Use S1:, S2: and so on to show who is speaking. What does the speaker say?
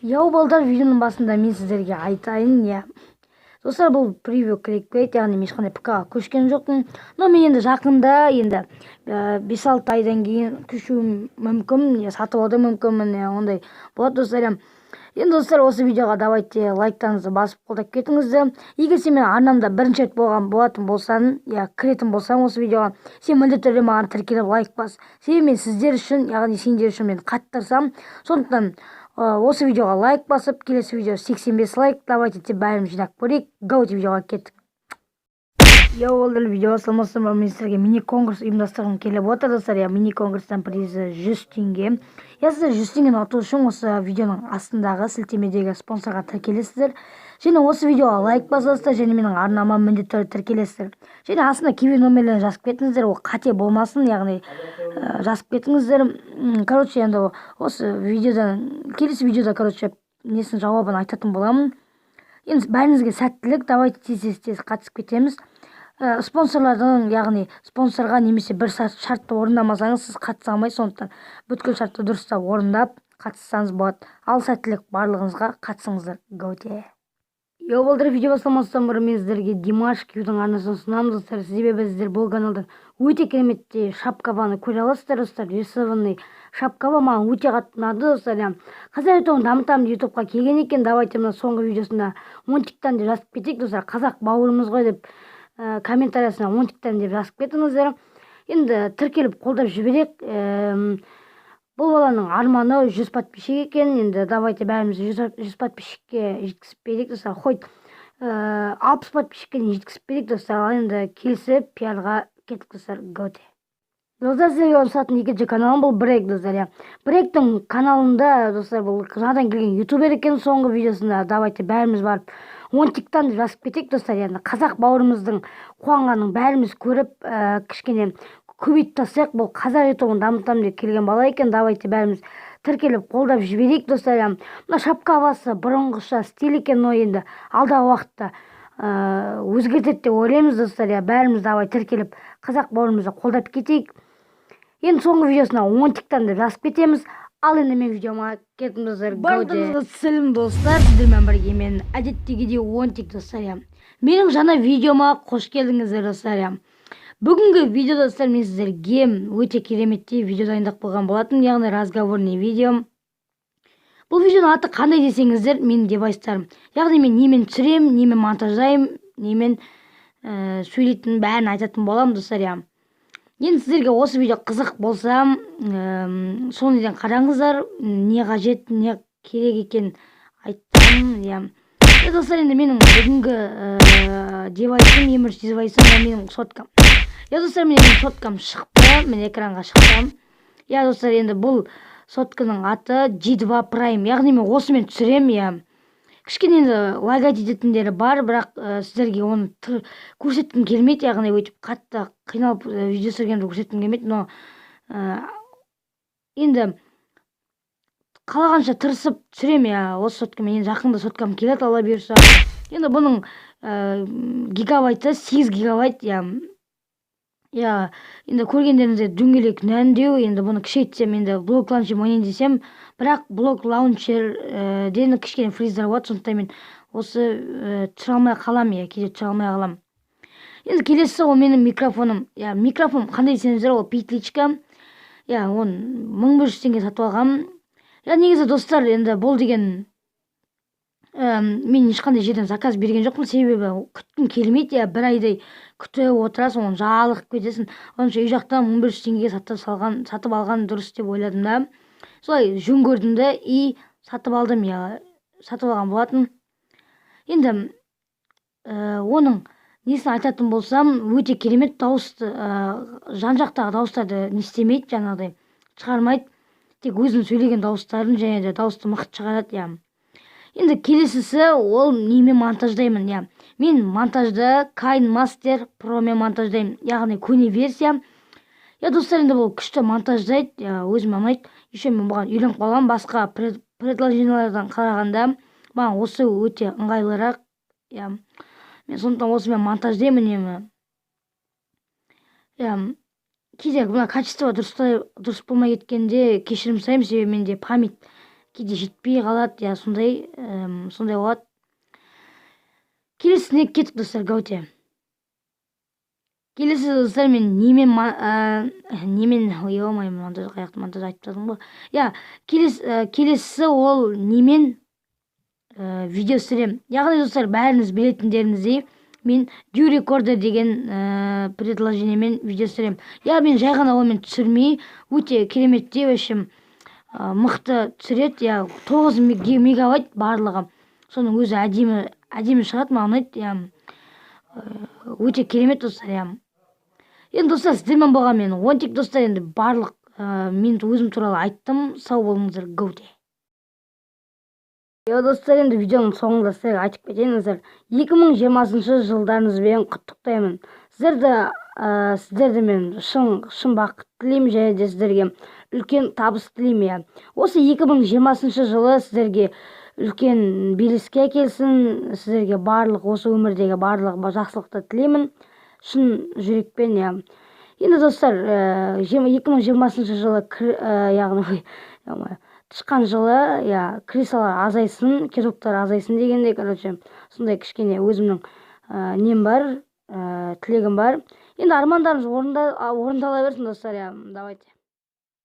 S1: Балдар, видеоның басында мен сіздерге айтайын, достар, бұл превью кликбейт, яғни мен ешқандай ПК-ға көшкен жоқпын. Но мен енді жақында 5-6 айдан кейін көшуім мүмкін, сатып алуым мүмкінмін, ондай болады, достар. Енді достар, осы видеоға давайте лайктарыңызды басып қолдап кетіңіздер. Егер сен менің арнамда бірінші рет болатын болсаң, кіретін болсаң осы видеоға, сен міндетті түрде маған тіркеліп лайк бас. Себебі мен сіздер үшін, яғни сендер үшін мен қаттырсам, сондықтан осы видеоға лайк басып, келесі видео 85 лайк. Давайте бәрін жинап көрейік. Гауди видеоға кеттік. Балдар, видео салмастан мен сіздерге мини-конкурс ұйымдастырғым келіп отыр, достар. Мини-конкурстан призі 100 теңге. Сіздер 100 теңгені ұту үшін осы видеоның астындағы сілтемедегі спонсорға тіркелесіздер. Және осы видеоға лайк басасыздар, және менің арнама міндетті түрде тіркелесіздер. Және астына кибер номерлерін жазып кетіңіздер, ол қате болмасын, яғни жазып кетіңіздер. Енді осы видеодан, келесі видеода, несін жауабын айтатын боламын. Енді бәріңізге сәттілік, давайте тез қатысып кетеміз. Спонсорлардың, яғни спонсорға немесе бір шартты орындамасаңыз, сіз қатыса алмайсыз, сондықтан бүткіл шартты дұрыстап орындап қатыссаңыз болады. Ал сәттілік барлығыңызға, қатысыңыздар. Гауде. Балдар, видео бастамастан бұрын мен сіздерге Димаш Кюдің арнасын ұсынамын, достар. Себебі сіздер бұл каналдан өте кереметте шапкабаны көре аласыздар, достар. Рисованный шапкаба маған өте қатты ұнады, достар. Қазақ ютубын дамытамын деп ютубқа келген екен. Давайте мына соңғы видеосында 10 тиктан деп жазып кетейік, достар. Қазақ бауырымыз ғой деп комментариясына 10 тиктан деп жазып кетіңіздер. Енді тіркеліп қолдап жіберек. Бұл баланың арманы 100 подписчик екен. Енді давайте бәріміз 100 подписчикке жеткізіп берейік, достар. 60 подписчикке жеткізіп берейік, достар. Енді келісіп пиарға кеттік, достар. Гауде. Достар, сіздерге ұсынатын екінші каналым бұл Брейк, достар. Брейктің каналында, достар, бұл жаңадан келген ютубер екен. Соңғы видеосында давайте бәріміз барып 10 тиктан жазып кетейік, достар. Қазақ бауырымыздың қуанғанын бәріміз көріп, кішкене көбейіп тастайық. Бұл қазақ ютубын дамытамын деп келген бала екен. Давайте бәріміз тіркеліп қолдап жіберейік, достар. Мына шапка басы бұрынғыша стиль екен, но енді алдағы уақытта өзгертеді деп ойлаймыз, достар. Бәріміз давай тіркеліп қазақ бауырымызды қолдап кетейік. Енді соңғы видеосына 10 тиктан деп жазып кетеміз. Ал енді мен видеома кеттім, достар. Барлығыңызға сәлем, достар. Сіздермен бірге мен әдеттегідей 10 тик, достар. Менің жаңа видеома қош келдіңіздер, достар. Бүгінгі видео, достар, мен сіздерге өте кереметте видео дайындап қойған болатын, яғни разговорный видео. Бұл видеоның аты қандай десеңіздер, менің девайстарым. Яғни мен немен түсірем, немен монтаждайым, немен сөйлейтін бәрін айтатын болам, достар. Енді сіздерге осы видео қызық болса, сонымен қараңыздар, не қажет, не керек екен айттым. Достар, енді менің бүгінгі девайсым, емірші девайсым, менің соткам. Достар, менің соткам шықты, мен экранға шықтым. Достар, енді бұл сотканың аты G2 Prime, яғни мен осымен түсірем. Кішкене енді лагать ететіндері бар, бірақ сіздерге оны көрсеткім келмейді, яғни өйтіп қатты қиналып видео түсіргенді көрсеткім келмейді, но енді қалағанша тырысып түсірем. Осы соткамен енді жақында соткам келеді, алла бұйырса. Енді бұның гигабайты 8 гигабайт. Енді көргендеріңізде дөңгелек үнәндеу. Енді бұны кішейтсем, енді блок лаунчер ойнайын десем, бірақ блок лаунчерден кішкене фриздар болады, сондықтан мен осы түсіре алмай қалам, кейде түсіре алмай қалам. Енді келесі ол менің микрофоным. Микрофон қандай десеңіздер, ол петличка. Оны 1500 теңге сатып алғам. Негізі, достар, енді бұл деген мен ешқандай жерден заказ берген жоқпын, себебі күткім келмейді. Бір айдай күтіп отырасың, оны жалығып кетесің. Онша үй жақтан 1500 теңгеге сатып алған дұрыс деп ойладым да. Солай жөн көрдім де и сатып алдым, сатып алған болатын. Енді оның несін айтатын болсам, өте керемет дауысты, жан-жақтағы дауыстарды не істемейді, жаңағыдай шығармайды. Тек өзім сөйлеген дауыстарын және де дауысты мықты шығарады. Енді келесісі ол немен монтаждаймын. Мен монтажды KineMaster Pro-мен монтаждаймын, яғни көне версия. Достар, енді бұл күшті монтаждайды, өзіме ұнайды. Еще мен бұған үйреніп қалған, басқа предложениялардан қарағанда маған осы өте ыңғайлырақ. Мен сондықтан осымен монтаждаймын. Кейде мына качество дұрыс болмай кеткенде кешірім сұраймын, себебі менде память кейде жетпей қалады, иә, сондай болады. Келесіне кеттік достар, гауте. Келесі достар, мен немен монтаж айтып тастадым ғой. Иә, келесі ол немен видео түсірем. Яғни достар, бәріңіз білетіндеріңіздей, мен Дюрекордер деген предложениемен видео түсірем. Я мен жай ғана онымен түсірмей, өте кереметтей, вообще мықты түсіреді. Я 9 мегабайт барлығы. Соның өзі әдемі шығады, маған ұнайды. Я өте керемет достар. Я енді достар, сіздермен болған мен онтик достар, енді барлық мен өзім туралы айттым. Сау болыңыздар, гауте. Достар, енді видеоның соңында сіздерге айтып кетейін. 2020 жылдарыңызбен құттықтаймын. Сіздерді мен шын бақыт тілеймін, және де сіздерге үлкен табыс тілеймін. Осы 2020 жылы сіздерге үлкен белеске келсін, сіздерге барлық осы өмірдегі барлық жақсылықты тілеймін, шын жүрекпен. Енді достар, 2020 жылы яғни тышқан жылы, крисалар азайсын, кероктар азайсын дегенде, сондай кішкене өзімнің нем бар, тілегім бар. Енді армандарымыз орындала берсін достар. Давайте.